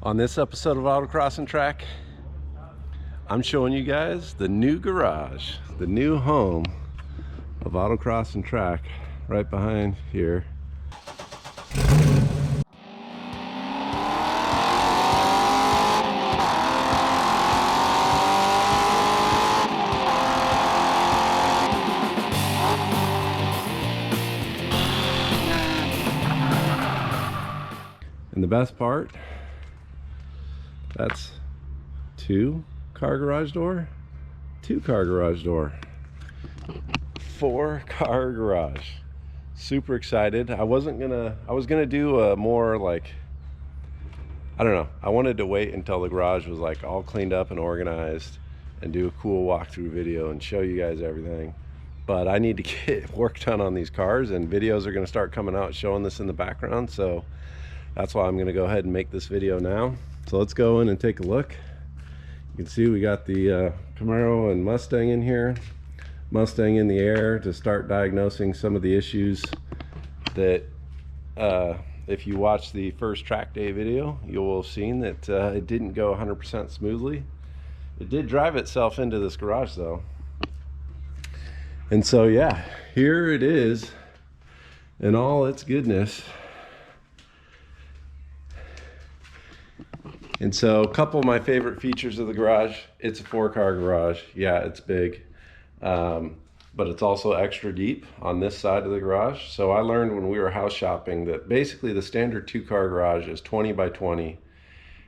On this episode of Autocross and Track, I'm showing you guys the new garage, the new home of Autocross and Track, right behind here. And the best part, that's 2-car garage door, 2-car garage door, 4-car garage. Super excited. I was gonna do a more like, I don't know, I wanted to wait until the garage was like all cleaned up and organized and do a cool walkthrough video and show you guys everything. But I need to get work done on these cars, and videos are gonna start coming out showing this in the background, so that's why I'm gonna go ahead and make this video now. So let's go in and take a look. You can see we got the Camaro and Mustang in here. Mustang in the air to start diagnosing some of the issues that if you watch the first track day video, you will have seen that it didn't go 100% smoothly. It did drive itself into this garage though. And so yeah, here it is in all its goodness. And so a couple of my favorite features of the garage: it's a 4-car garage. Yeah, it's big, but it's also extra deep on this side of the garage. So I learned when we were house shopping that basically the standard 2-car garage is 20 by 20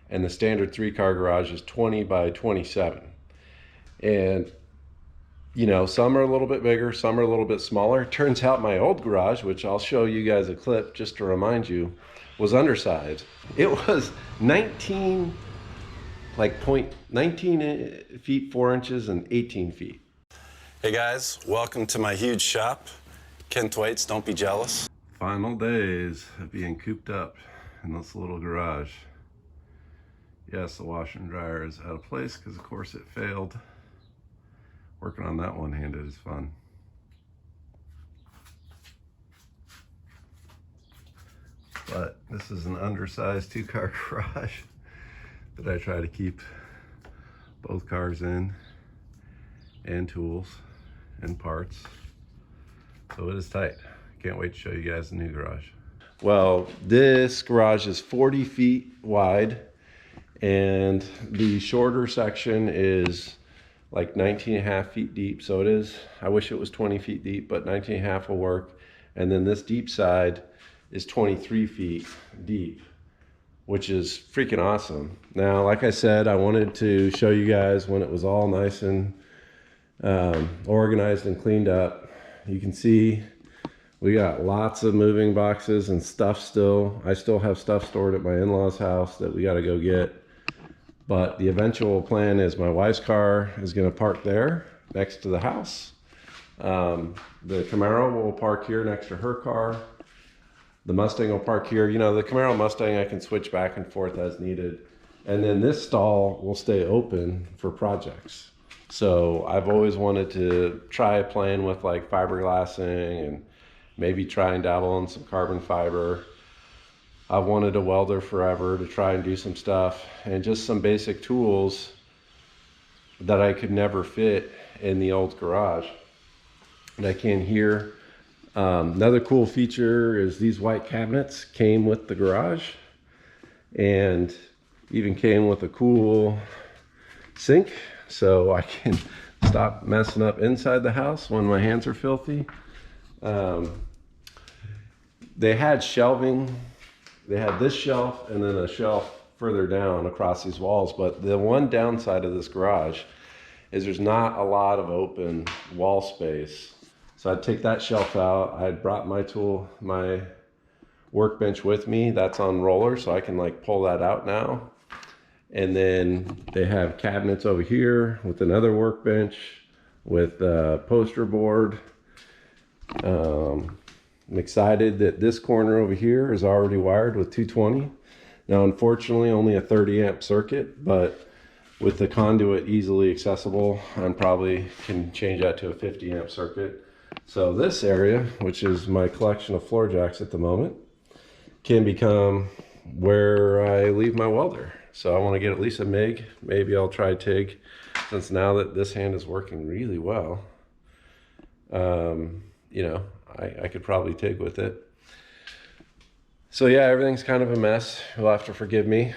and the standard 3-car garage is 20 by 27. And you know, some are a little bit bigger, some are a little bit smaller. Turns out my old garage, which I'll show you guys a clip just to remind you, was undersized. It was 19 feet 4 inches and 18 feet. Hey guys, welcome to my huge shop. Ken Thwaites, don't be jealous. Final days of being cooped up in this little garage. Yes, the washer and dryer is out of place because of course it failed. Working on that one-handed is fun. But this is an undersized 2-car garage that I try to keep both cars in, and tools and parts. So it is tight. Can't wait to show you guys the new garage. Well, this garage is 40 feet wide, and the shorter section is like 19.5 feet deep. So it is, I wish it was 20 feet deep, but 19.5 will work. And then this deep side is 23 feet deep, which is freaking awesome. Now, like I said, I wanted to show you guys when it was all nice and organized and cleaned up. You can see we got lots of moving boxes and stuff still. I still have stuff stored at my in-laws' house that we got to go get. But the eventual plan is my wife's car is going to park there next to the house. The Camaro will park here next to her car. The Mustang will park here. You know, the Camaro Mustang I can switch back and forth as needed. And then this stall will stay open for projects. So I've always wanted to try playing with like fiberglassing and maybe try and dabble in some carbon fiber. I've wanted a welder forever to try and do some stuff, and just some basic tools that I could never fit in the old garage. And I can here. Another cool feature is these white cabinets came with the garage, and even came with a cool sink, so I can stop messing up inside the house when my hands are filthy. They had shelving. They had this shelf and then a shelf further down across these walls, but the one downside of this garage is there's not a lot of open wall space. So I'd take that shelf out. I'd brought my workbench with me. That's on roller, so I can like pull that out now. And then they have cabinets over here with another workbench with a poster board. I'm excited that this corner over here is already wired with 220. Now, unfortunately, only a 30 amp circuit, but with the conduit easily accessible, I probably can change that to a 50 amp circuit. So this area, which is my collection of floor jacks at the moment, can become where I leave my welder. So I want to get at least a MIG. Maybe I'll try TIG, since now that this hand is working really well. You know, I could probably TIG with it. So yeah, everything's kind of a mess. You'll have to forgive me.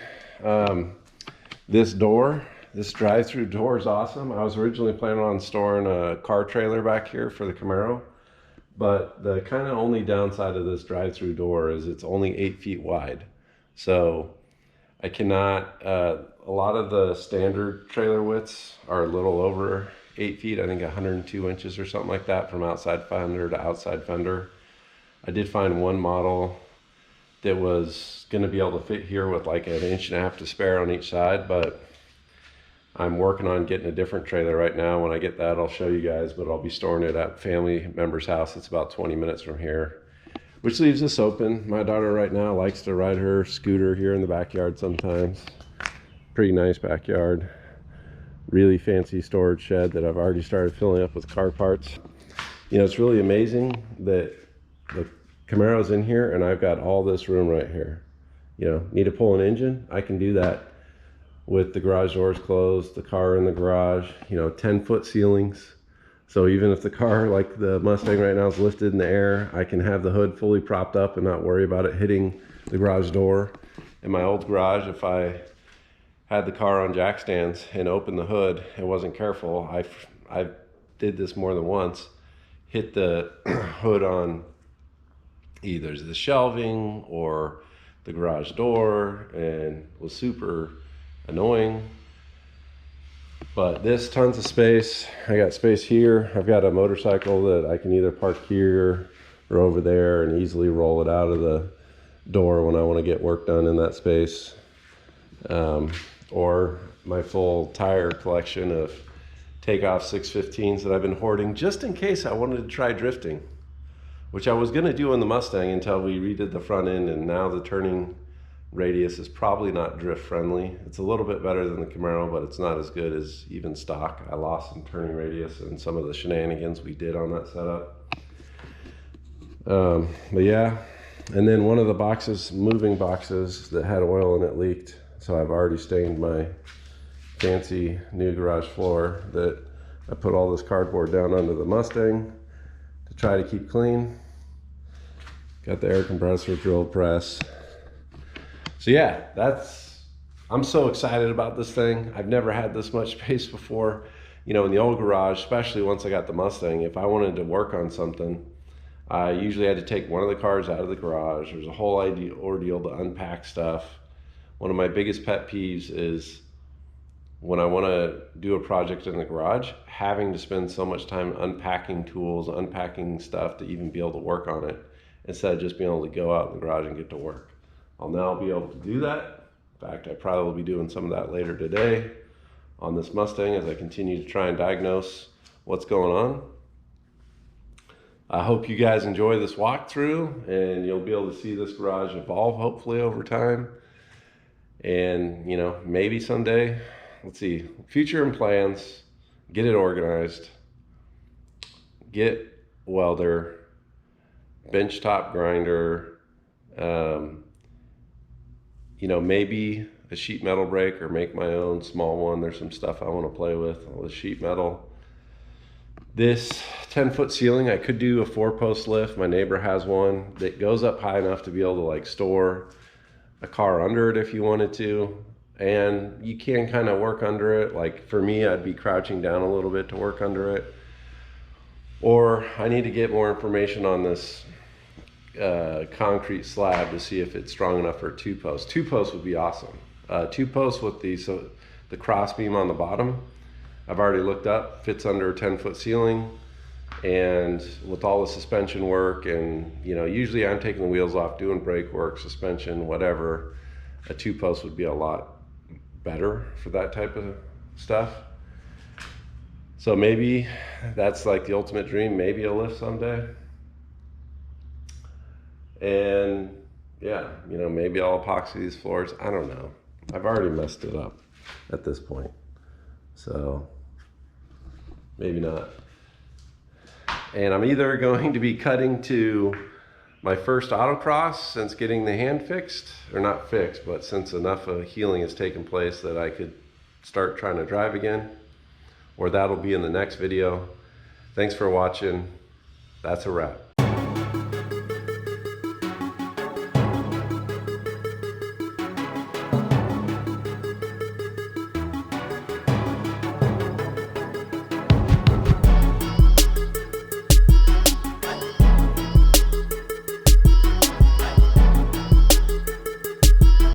This drive-through door is awesome. I was originally planning on storing a car trailer back here for the Camaro, but the kind of only downside of this drive-through door is it's only 8 feet wide. So I cannot, a lot of the standard trailer widths are a little over 8 feet, I think 102 inches or something like that from outside fender to outside fender. I did find one model that was going to be able to fit here with like 1.5 inches to spare on each side, but I'm working on getting a different trailer right now. When I get that, I'll show you guys, but I'll be storing it at family member's house. It's about 20 minutes from here, which leaves this open. My daughter right now likes to ride her scooter here in the backyard sometimes. Pretty nice backyard. Really fancy storage shed that I've already started filling up with car parts. You know, it's really amazing that the Camaro's in here and I've got all this room right here. You know, need to pull an engine? I can do that with the garage doors closed, the car in the garage, you know, 10-foot ceilings. So even if the car, like the Mustang right now, is lifted in the air, I can have the hood fully propped up and not worry about it hitting the garage door. In my old garage, if I had the car on jack stands and opened the hood and wasn't careful, I did this more than once, hit the hood on either the shelving or the garage door, and was super annoying. But this, tons of space. I got space here. I've got a motorcycle that I can either park here or over there and easily roll it out of the door when I want to get work done in that space. Or my full tire collection of Takeoff 615s that I've been hoarding just in case I wanted to try drifting, which I was going to do on the Mustang until we redid the front end, and now the turning radius is probably not drift friendly. It's a little bit better than the Camaro, but it's not as good as even stock. I lost some turning radius and some of the shenanigans we did on that setup. But yeah, and then one of the boxes, moving boxes that had oil in it, leaked. So I've already stained my fancy new garage floor that I put all this cardboard down under the Mustang to try to keep clean. Got the air compressor, drill press. So yeah, I'm so excited about this thing. I've never had this much space before. You know, in the old garage, especially once I got the Mustang, if I wanted to work on something, I usually had to take one of the cars out of the garage. There's a whole ordeal to unpack stuff. One of my biggest pet peeves is when I want to do a project in the garage, having to spend so much time unpacking tools, unpacking stuff to even be able to work on it, instead of just being able to go out in the garage and get to work. I'll now be able to do that. In fact, I probably will be doing some of that later today on this Mustang as I continue to try and diagnose what's going on. I hope you guys enjoy this walkthrough and you'll be able to see this garage evolve hopefully over time. And, you know, maybe someday, let's see, future and plans, get it organized, get welder, bench top grinder, you know, maybe a sheet metal brake or make my own small one. There's some stuff I want to play with sheet metal. This 10-foot ceiling, I could do a 4-post lift. My neighbor has one that goes up high enough to be able to like store a car under it if you wanted to, and you can kind of work under it. Like for me, I'd be crouching down a little bit to work under it. Or I need to get more information on this concrete slab to see if it's strong enough for a 2-post. 2-post would be awesome. 2-post with the cross beam on the bottom, I've already looked up, fits under a 10-foot ceiling. And with all the suspension work, and you know, usually I'm taking the wheels off, doing brake work, suspension, whatever, a 2-post would be a lot better for that type of stuff. So maybe that's like the ultimate dream, maybe a lift someday. And yeah, you know, maybe I'll epoxy these floors. I don't know. I've already messed it up at this point, so maybe not. And I'm either going to be cutting to my first autocross since getting the hand fixed, or not fixed, but since enough healing has taken place that I could start trying to drive again, or that'll be in the next video. Thanks for watching. That's a wrap.